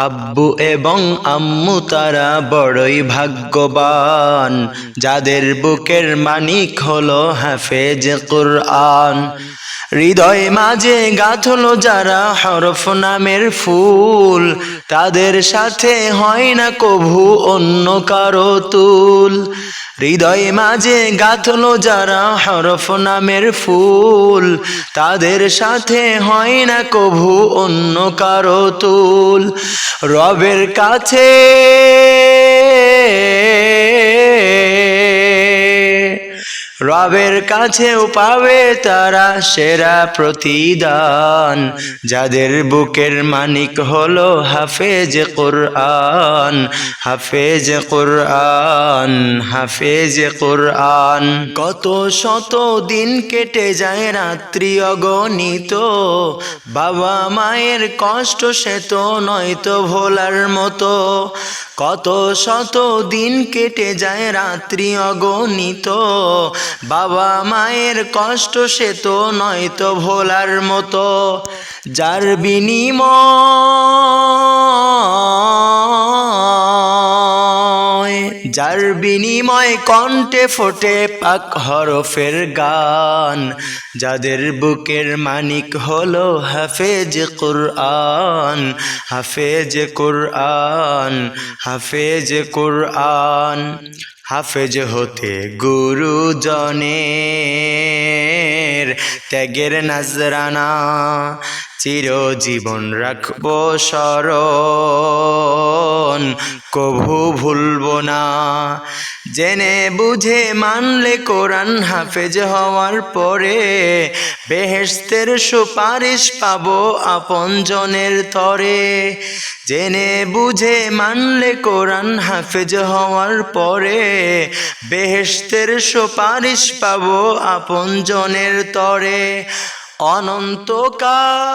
আব্বু এবং আম্মু তারা বড়ই ভাগ্যবান, যাদের বুকের মানিক হলো হাফেজ কুরআন। হৃদয় মাঝে গাঁথলো যারা হরফ নামের ফুল, তাদের সাথে হয় না কভু অন্য কারো তুল। হৃদয় মাঝে গাঁথলো যারা হরফ নামের ফুল, তাদের সাথে হয় না কভু অন্য কারো তুল। রবের কাছে রবের কাছেও পাবে তারা সেরা প্রতিদান, যাদের বুকের মানিক হলো হাফেজ কুরআন, হাফেজ কুরআন, হাফেজ কুরআন। কত শত দিন কেটে যায় রাত্রি অগণিত, বাবা মায়ের কষ্ট সে তো নয়তো ভোলার মতো। কত শত দিন কেটে যায় রাত্রি অগণিত, বাবা মায়ের কষ্ট সে তো নয়তো ভোলার মতো। যার বিনিময় কণ্ঠে ফোটে পাক হরফের গান, যাদের বুকের মানিক হলো হাফেজ কুরআন, হাফেজ কুরআন, হাফেজ কুরআন। হাফেজ হতে গুরুজনের ত্যাগের নজরানা, চিরজীবন রাখবো স্মরণ, কভু ভুলবো না। জেনে বুঝে মানলে কোরআন হাফেজ হওয়ার পরে, বেহেশতের সুপারিশ পাবো আপনজনের তরে। জেনে বুঝে মানলে কোরআন হাফেজ হওয়ার পরে, বেহেশতের সুপারিশ পাবো আপনজনের তরে। অনন্তকাল